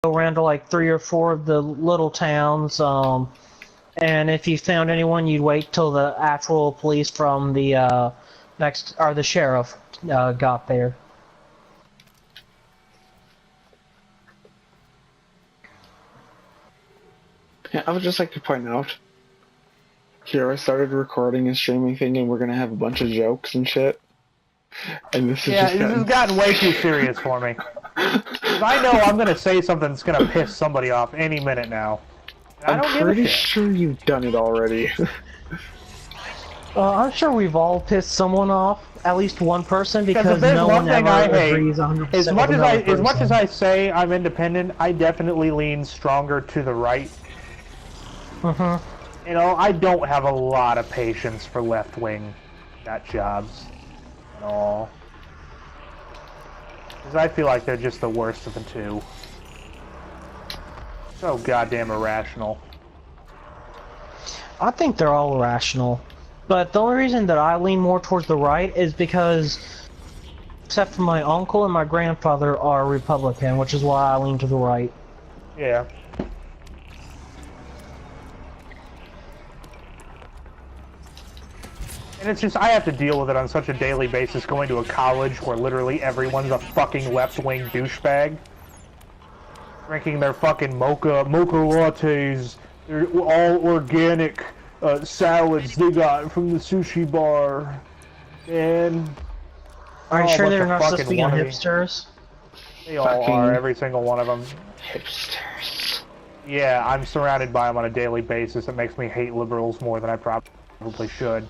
go around to like 3 or 4 of the little towns, and if you found anyone, you'd wait till the actual police from the the sheriff got there. Yeah, I would just like to point out, here I started recording and streaming thinking we're gonna have a bunch of jokes and shit. And this is this has gotten way too serious for me. 'Cause I know I'm gonna say something that's gonna piss somebody off any minute now. And I don't give a pretty shit. sure you've done it already. I'm sure we've all pissed someone off, at least one person, because there's no one one thing ever I hate, agrees 100% as much with as much as person. I say I'm independent, I definitely lean stronger to the right. You know, I don't have a lot of patience for left-wing nut jobs at all. Because I feel like they're just the worst of the two. So goddamn irrational. I think they're all irrational. But the only reason that I lean more towards the right is because, except for my uncle and my grandfather are Republican, which is why I lean to the right. Yeah. And it's just, I have to deal with it on such a daily basis going to a college where literally everyone's a fucking left-wing douchebag. Drinking their fucking mocha lattes, they're all organic salads they got from the sushi bar. And... Are you sure bunch they're of not fucking supposed to be on wannabe- hipsters? They all are, every single one of them. Hipsters. Yeah, I'm surrounded by them on a daily basis. It makes me hate liberals more than I probably should.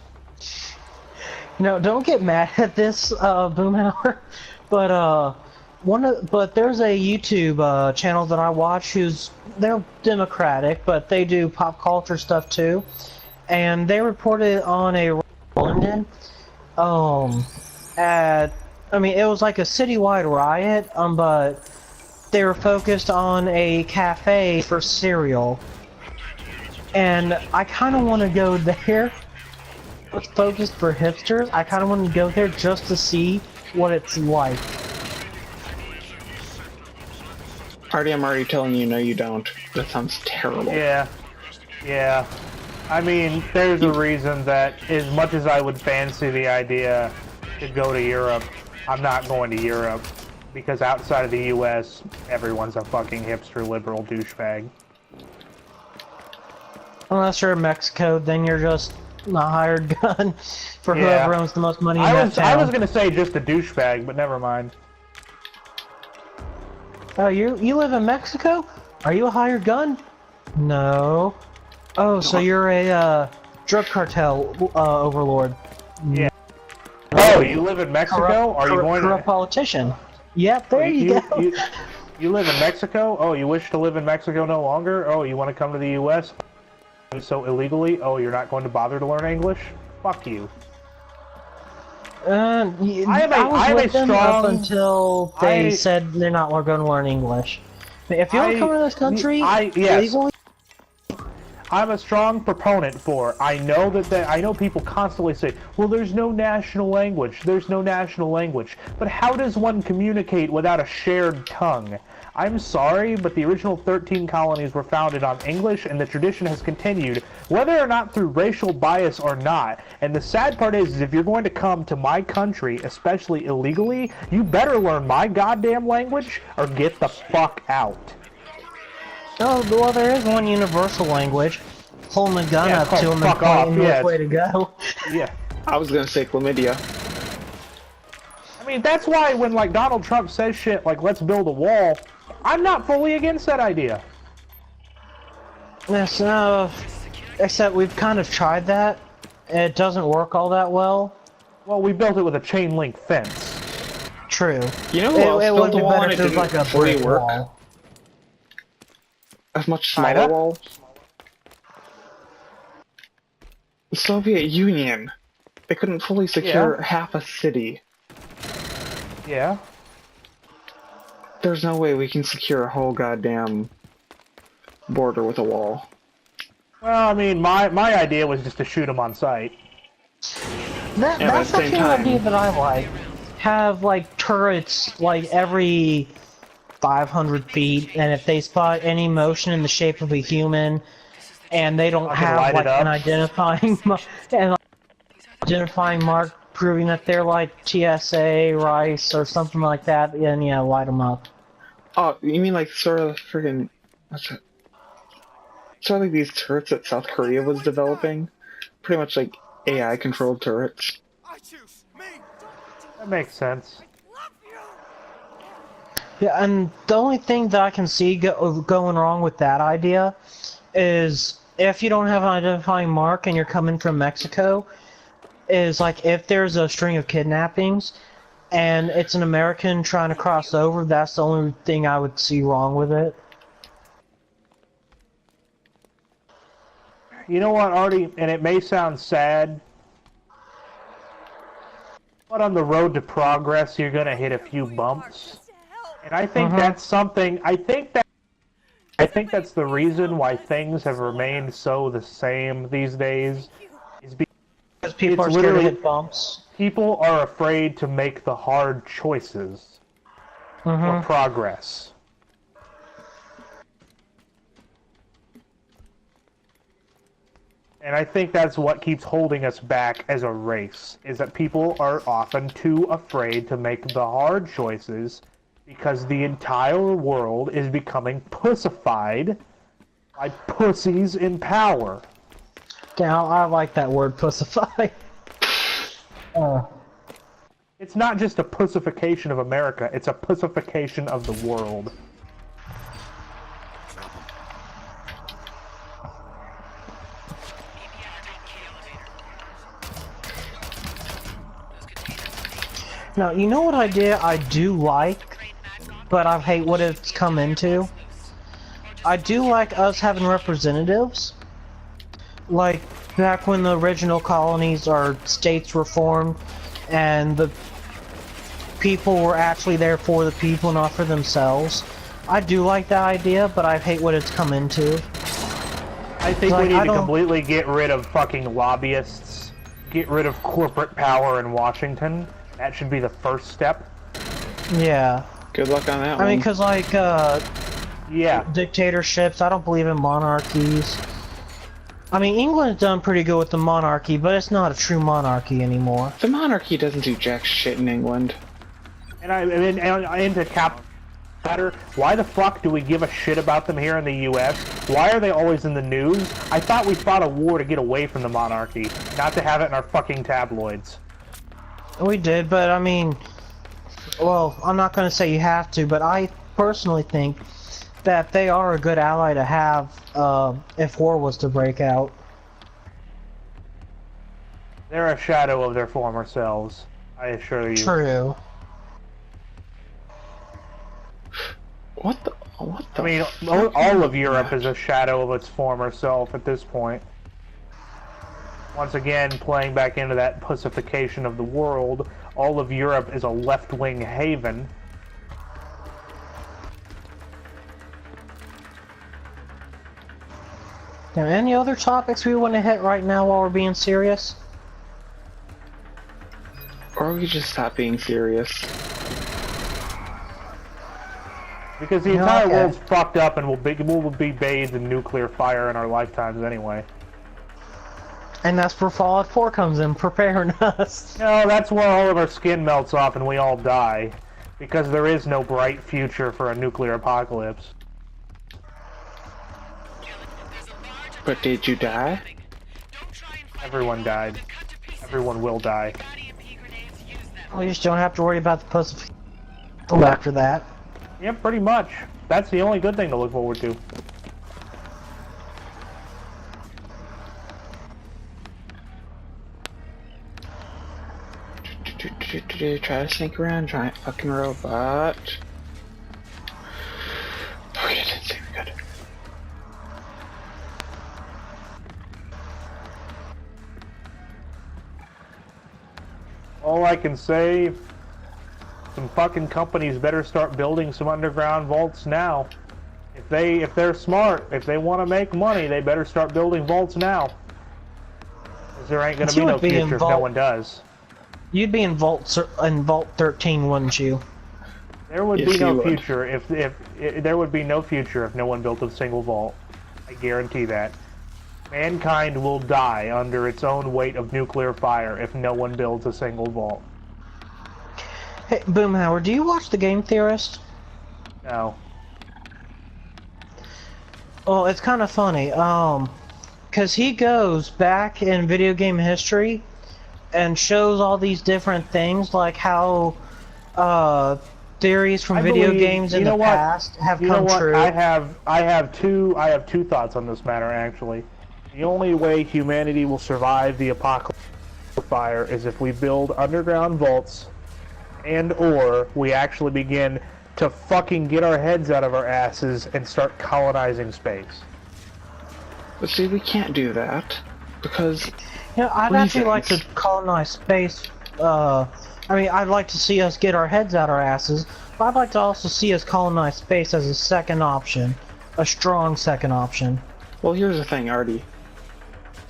No, don't get mad at this, Boomhauer. But there's a YouTube channel that I watch they're Democratic, but they do pop culture stuff too, and they reported on a London, it was like a citywide riot, but they were focused on a cafe for cereal, and I kind of want to go there. It's focused for hipsters. I kind of want to go there just to see what it's like. Party, I'm already telling you, no you don't. That sounds terrible. Yeah. Yeah. I mean, there's a reason that as much as I would fancy the idea to go to Europe, I'm not going to Europe. Because outside of the US, everyone's a fucking hipster liberal douchebag. Unless you're in Mexico, then you're just a hired gun for whoever owns the most money in that town. I was gonna say just a douchebag, but never mind. Oh, you live in Mexico? Are you a hired gun? No. Oh, so you're a drug cartel overlord. Yeah. Oh, you live in Mexico? Are you going to a politician? Yep, there you go. You live in Mexico? Oh, you wish to live in Mexico no longer? Oh, you want to come to the US? So illegally? Oh, you're not going to bother to learn English? Fuck you. I was with them up until they said they're not going to learn English. If you want to come to this country, legally... I'm a strong proponent for. I know people constantly say, well, there's no national language. There's no national language. But how does one communicate without a shared tongue? I'm sorry, but the original 13 colonies were founded on English, and the tradition has continued, whether or not through racial bias or not. And the sad part is if you're going to come to my country, especially illegally, you better learn my goddamn language or get the fuck out. Oh, well, there is one universal language. Holding a gun up to him and pointing which way to go. Yeah. I was gonna say chlamydia. I mean, that's why when, like, Donald Trump says shit like, let's build a wall, I'm not fully against that idea. Yes, except we've kind of tried that. It doesn't work all that well. Well, we built it with a chain link fence. True. You know who else it would built be a wall better and if it it was didn't like a fully brick work? wall. A much smaller wall? The Soviet Union. They couldn't fully secure half a city. Yeah. There's no way we can secure a whole goddamn border with a wall. Well, I mean, my idea was just to shoot them on sight. That's actually an idea that I like. Have, like, turrets, like, every 500 feet, and if they spot any motion in the shape of a human, and they don't I can have light it like an up. identifying mark proving that they're like TSA, Rice, or something like that, then yeah, light them up. Oh, you mean like sort of friggin' what's it? Sort of like these turrets that South Korea was developing? Pretty much like AI controlled turrets. That makes sense. Yeah, and the only thing that I can see going wrong with that idea is if you don't have an identifying mark and you're coming from Mexico, is like if there's a string of kidnappings and it's an American trying to cross over, that's the only thing I would see wrong with it. You know what, Artie, and it may sound sad, but on the road to progress, you're gonna hit a few bumps. And I think that's something, I think that's the reason why things have remained so the same these days, is Because people are scared to hit bumps. people are afraid to make the hard choices for progress. And I think that's what keeps holding us back as a race, is that people are often too afraid to make the hard choices because the entire world is becoming pussified by pussies in power. Now, I like that word, pussify. It's not just a pussification of America, it's a pussification of the world. Now, you know what idea I do like, but I hate what it's come into? I do like us having representatives. Like, back when the original colonies or states were formed, and the people were actually there for the people, not for themselves. I do like that idea, but I hate what it's come into. I think Like, we need I to don't- completely get rid of fucking lobbyists, get rid of corporate power in Washington. That should be the first step. Yeah. Good luck on that I one. mean, because, like, Yeah. dictatorships, I don't believe in monarchies. I mean, England's done pretty good with the monarchy, but it's not a true monarchy anymore. The monarchy doesn't do jack shit in England. And to cap better, why the fuck do we give a shit about them here in the US? Why are they always in the news? I thought we fought a war to get away from the monarchy, not to have it in our fucking tabloids. We did, but I mean, well, I'm not going to say you have to, but I personally think that they are a good ally to have if war was to break out. They're a shadow of their former selves, I assure you. True. What the I mean, all of Europe is a shadow of its former self at this point. Once again, playing back into that pussification of the world, all of Europe is a left-wing haven. Now, any other topics we want to hit right now while we're being serious? Or we just stop being serious. Because the entire world's fucked up and we'll be bathed in nuclear fire in our lifetimes anyway. And that's where Fallout 4 comes in, preparing us. No, that's where all of our skin melts off and we all die. Because there is no bright future for a nuclear apocalypse. But did you die? Everyone died. Everyone will die. We just don't have to worry about the pussy after that. Yep, pretty much. That's the only good thing to look forward to. Try to sneak around, giant fucking robot. Okay, didn't seem good. All I can say, some fucking companies better start building some underground vaults now. If they're smart, if they want to make money, they better start building vaults now. 'Cause there ain't gonna be no future if no one does. You'd be in Vault 13, wouldn't you? There would Yes, be no you would. future if there would be no future if no one built a single vault. I guarantee that. Mankind will die under its own weight of nuclear fire if no one builds a single vault. Hey, Boomhauer, do you watch The Game Theorist? No. Well, it's kind of funny, because he goes back in video game history and shows all these different things, like how, theories from I video believe- games in you know the what? past have You know come what? true. I have two thoughts on this matter actually. The only way humanity will survive the apocalypse fire is if we build underground vaults and or we actually begin to fucking get our heads out of our asses and start colonizing space. But see, we can't do that because You know, I'd actually like to reasons. colonize space. I mean, I'd like to see us get our heads out our asses, but I'd like to also see us colonize space as a second option. A strong second option. Well, here's the thing, Artie.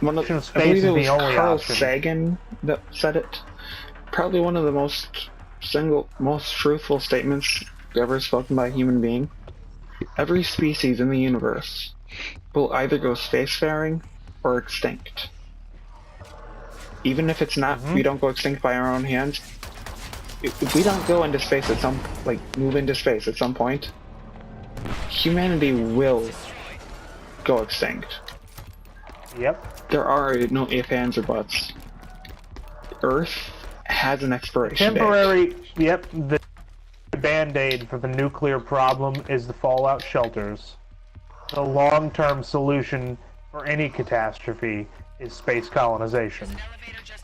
One of, Space I believe is it the was only Carl option. Sagan that said it. Probably one of the most truthful statements ever spoken by a human being. Every species in the universe will either go spacefaring or extinct. Even if it's not, we don't go extinct by our own hands. If we don't go into space at some, move into space at some point, humanity will go extinct. Yep. There are no ifs, ands, or buts. Earth has an expiration date. Temporary. Yep. The band-aid for the nuclear problem is the fallout shelters. The long-term solution for any catastrophe is space colonization.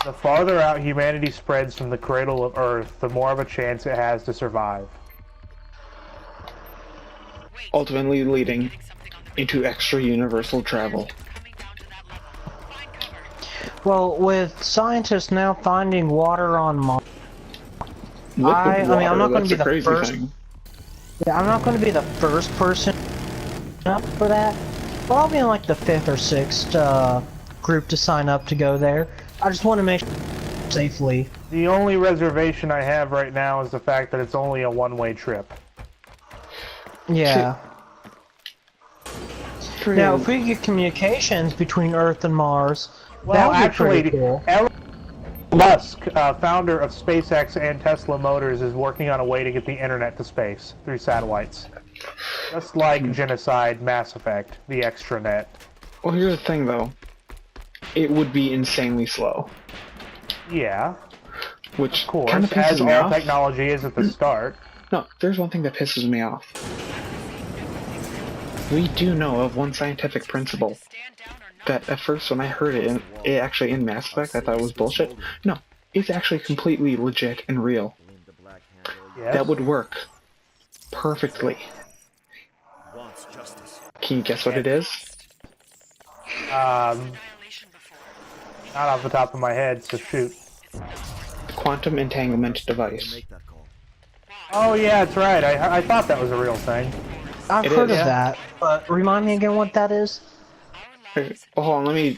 The farther out humanity spreads from the cradle of Earth, the more of a chance it has to survive. Ultimately leading into extra-universal travel. Well, with scientists now finding water on Mars, Liquid I mean, I'm water, not gonna that's be a the crazy first- thing. yeah, I'm not going to be the first person up for that, but I'll be in like the 5th or 6th group to sign up to go there. I just want to make sure safely. The only reservation I have right now is the fact that it's only a one-way trip. Yeah. Pretty- Now, if we get communications between Earth and Mars, Well, that would be actually, pretty cool. Elon Musk, founder of SpaceX and Tesla Motors, is working on a way to get the internet to space through satellites. Just like Genocide, Mass Effect, the extranet. Well, here's the thing, though. It would be insanely slow, Yeah, which of course, kind of as pisses me all off. technology is at the start. No, there's one thing that pisses me off. We do know of one scientific principle that at first when I heard it, actually in Mass Effect, I thought it was bullshit. No, it's actually completely legit and real. Yes. That would work perfectly. Can you guess what it is? Not off the top of my head, so shoot. The quantum entanglement device. Oh yeah, that's right. I thought that was a real thing. I've It heard is. of that, but remind me again what that is? Well, hold on, let me